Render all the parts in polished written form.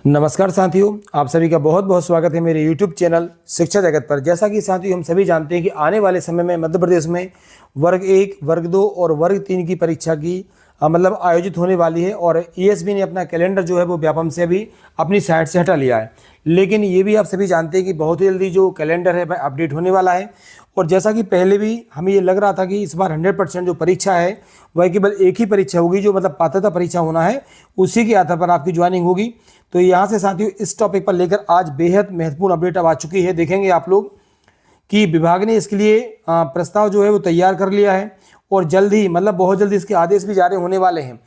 नमस्कार साथियों, आप सभी का बहुत बहुत स्वागत है मेरे YouTube चैनल शिक्षा जगत पर। जैसा कि साथियों हम सभी जानते हैं कि आने वाले समय में मध्य प्रदेश में वर्ग 1, वर्ग 2 और वर्ग 3 की परीक्षा की मतलब आयोजित होने वाली है और ESB ने अपना कैलेंडर जो है वो व्यापम से अभी अपनी साइट से हटा लिया है। लेकिन ये भी आप सभी जानते हैं कि बहुत ही जल्दी जो कैलेंडर है वह अपडेट होने वाला है। और जैसा कि पहले भी हमें ये लग रहा था कि इस बार 100% जो परीक्षा है वह केवल एक ही परीक्षा होगी, जो मतलब पात्रता परीक्षा होना है उसी के आधार पर आपकी ज्वाइनिंग होगी। तो यहाँ से साथियों इस टॉपिक पर लेकर आज बेहद महत्वपूर्ण अपडेट अब आ चुकी है। देखेंगे आप लोग कि विभाग ने इसके लिए प्रस्ताव जो है वो तैयार कर लिया है और जल्द ही मतलब बहुत जल्दी इसके आदेश भी जारी होने वाले हैं।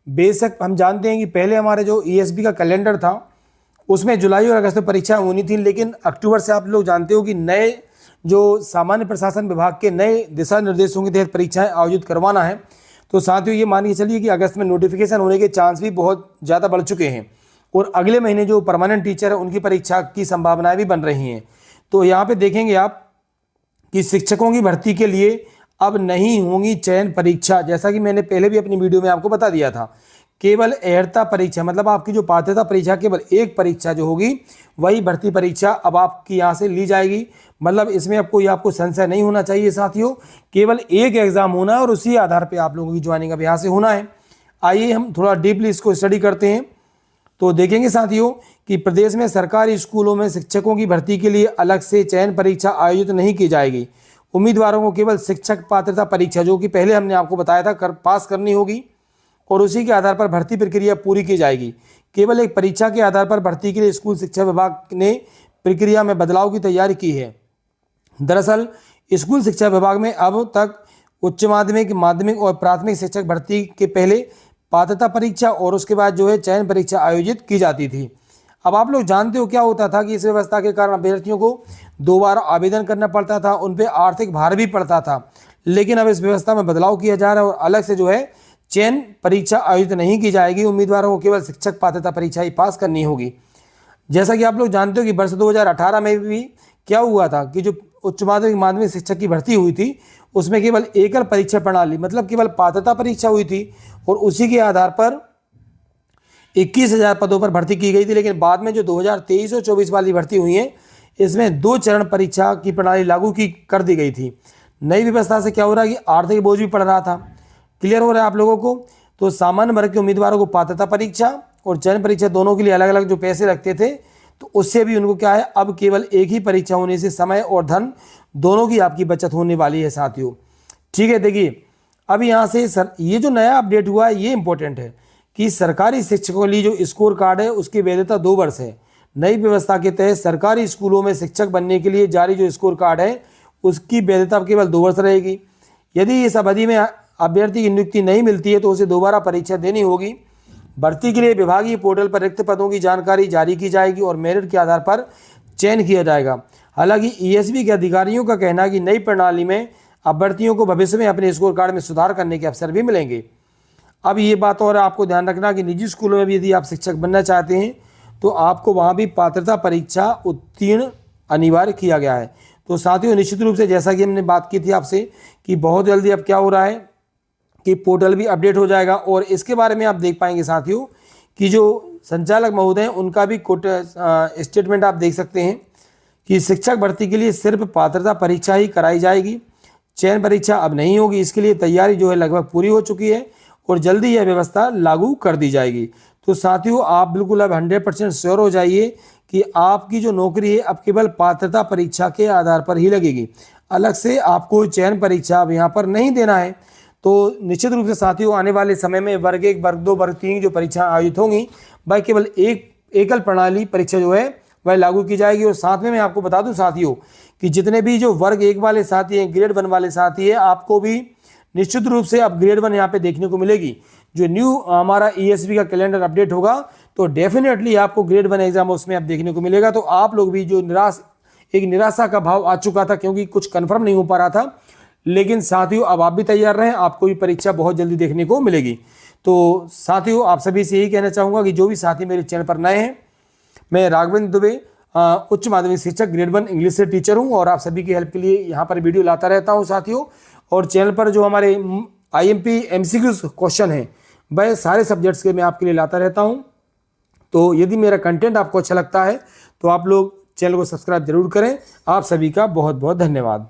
बेशक हम जानते हैं कि पहले हमारे जो ESB का कैलेंडर था उसमें जुलाई और अगस्त में परीक्षाएं होनी थी, लेकिन अक्टूबर से आप लोग जानते हो कि नए जो सामान्य प्रशासन विभाग के नए दिशा निर्देशों के तहत परीक्षाएं आयोजित करवाना है। तो साथियों ये मान के चलिए कि अगस्त में नोटिफिकेशन होने के चांस भी बहुत ज़्यादा बढ़ चुके हैं और अगले महीने जो परमानेंट टीचर है उनकी परीक्षा की संभावनाएं भी बन रही हैं। तो यहाँ पे देखेंगे आप कि शिक्षकों की भर्ती के लिए अब नहीं होंगी चयन परीक्षा। जैसा कि मैंने पहले भी अपनी वीडियो में आपको बता दिया था, केवल अर्हता परीक्षा मतलब आपकी जो पात्रता परीक्षा केवल एक परीक्षा जो होगी वही भर्ती परीक्षा अब आपकी यहाँ से ली जाएगी। मतलब इसमें आपको संशय नहीं होना चाहिए साथियों, केवल एक एग्जाम होना है और उसी आधार पर आप लोगों की ज्वाइनिंग अब यहाँ से होना है। आइए हम थोड़ा डीपली इसको स्टडी करते हैं। तो देखेंगे साथियों कि प्रदेश में सरकारी स्कूलों में शिक्षकों की भर्ती के लिए अलग से चयन परीक्षा आयोजित नहीं की जाएगी। उम्मीदवारों को केवल शिक्षक पात्रता परीक्षा, जो कि पहले हमने आपको बताया था, पास करनी होगी और उसी के आधार पर भर्ती प्रक्रिया पूरी की जाएगी। केवल एक परीक्षा के आधार पर भर्ती के लिए स्कूल शिक्षा विभाग ने प्रक्रिया में बदलाव की तैयारी की है। दरअसल स्कूल शिक्षा विभाग में अब तक उच्च माध्यमिक, माध्यमिक और प्राथमिक शिक्षक भर्ती के पहले पात्रता परीक्षा और उसके बाद जो है चयन परीक्षा आयोजित की जाती थी। अब आप लोग जानते हो क्या होता था कि इस व्यवस्था के कारण अभ्यर्थियों को 2 बार आवेदन करना पड़ता था, उन पर आर्थिक भार भी पड़ता था। लेकिन अब इस व्यवस्था में बदलाव किया जा रहा है और अलग से जो है चयन परीक्षा आयोजित नहीं की जाएगी। उम्मीदवारों को केवल शिक्षक पात्रता परीक्षा ही पास करनी होगी। जैसा कि आप लोग जानते हो कि वर्ष 2018 में भी क्या हुआ था कि जो उच्च माध्यमिक, माध्यमिक शिक्षक की भर्ती हुई थी उसमें केवल एकल परीक्षा प्रणाली मतलब केवल पात्रता परीक्षा हुई थी और उसी के आधार पर 21,000 पदों पर भर्ती की गई थी। लेकिन बाद में जो 2023 और 24 वाली भर्ती हुई है इसमें 2 चरण परीक्षा की प्रणाली लागू की कर दी गई थी। नई व्यवस्था से क्या हो रहा है कि आर्थिक बोझ भी पड़ रहा था। क्लियर हो रहा है आप लोगों को? तो सामान्य वर्ग के उम्मीदवारों को पात्रता परीक्षा और चयन परीक्षा दोनों के लिए अलग अलग जो पैसे लगते थे, तो उससे भी उनको क्या है, अब केवल एक ही परीक्षा होने से समय और धन दोनों की आपकी बचत होने वाली है साथियों। ठीक है, देखिए अब यहाँ से ये जो नया अपडेट हुआ है ये इंपॉर्टेंट है कि सरकारी शिक्षकों के लिए जो स्कोर कार्ड है उसकी वैधता 2 वर्ष है। नई व्यवस्था के तहत सरकारी स्कूलों में शिक्षक बनने के लिए जारी जो स्कोर कार्ड है उसकी वैधता केवल 2 वर्ष रहेगी। यदि इस अवधि में अभ्यर्थी की नियुक्ति नहीं मिलती है तो उसे दोबारा परीक्षा देनी होगी। भर्ती के लिए विभागीय पोर्टल पर रिक्त पदों की जानकारी जारी की जाएगी और मेरिट के आधार पर चयन किया जाएगा। हालांकि ESB के अधिकारियों का कहना है कि नई प्रणाली में अभ्यर्थियों को भविष्य में अपने स्कोर कार्ड में सुधार करने के अवसर भी मिलेंगे। अब ये बात और आपको ध्यान रखना कि निजी स्कूलों में भी यदि आप शिक्षक बनना चाहते हैं तो आपको वहाँ भी पात्रता परीक्षा उत्तीर्ण अनिवार्य किया गया है। तो साथियों निश्चित रूप से जैसा कि हमने बात की थी आपसे कि बहुत जल्दी अब क्या हो रहा है कि पोर्टल भी अपडेट हो जाएगा और इसके बारे में आप देख पाएंगे साथियों कि जो संचालक महोदय हैं उनका भी स्टेटमेंट आप देख सकते हैं कि शिक्षक भर्ती के लिए सिर्फ पात्रता परीक्षा ही कराई जाएगी, चयन परीक्षा अब नहीं होगी। इसके लिए तैयारी जो है लगभग पूरी हो चुकी है और जल्दी यह व्यवस्था लागू कर दी जाएगी। तो साथियों आप बिल्कुल अब 100% श्योर हो जाइए कि आपकी जो नौकरी है अब केवल पात्रता परीक्षा के आधार पर ही लगेगी, अलग से आपको चयन परीक्षा अब यहाँ पर नहीं देना है। तो निश्चित रूप से साथियों आने वाले समय में वर्ग 1, वर्ग 2, वर्ग 3 जो परीक्षा आयोजित होंगी वह केवल एकल प्रणाली परीक्षा जो है वह लागू की जाएगी। और साथ में मैं आपको बता दूं साथियों कि जितने भी जो वर्ग 1 वाले साथी हैं, ग्रेड 1 वाले साथी हैं, आपको भी निश्चित रूप से अब ग्रेड 1 यहाँ पे देखने को मिलेगी। जो न्यू हमारा ESB का कैलेंडर अपडेट होगा तो डेफिनेटली आपको ग्रेड 1 एग्जाम उसमें अब देखने को मिलेगा। तो आप लोग भी जो निराशा का भाव आ चुका था क्योंकि कुछ कन्फर्म नहीं हो पा रहा था, लेकिन साथियों अब आप भी तैयार रहें, आपको भी परीक्षा बहुत जल्दी देखने को मिलेगी। तो साथियों आप सभी से यही कहना चाहूँगा कि जो भी साथी मेरे चैनल पर नए हैं, मैं राघवेंद्र दुबे उच्च माध्यमिक शिक्षक ग्रेड 1 इंग्लिश से टीचर हूं और आप सभी की हेल्प के लिए यहाँ पर वीडियो लाता रहता हूं साथियों। और चैनल पर जो हमारे IMP MCQ क्वेश्चन हैं वह सारे सब्जेक्ट्स के मैं आपके लिए लाता रहता हूं। तो यदि मेरा कंटेंट आपको अच्छा लगता है तो आप लोग चैनल को सब्सक्राइब जरूर करें। आप सभी का बहुत बहुत धन्यवाद।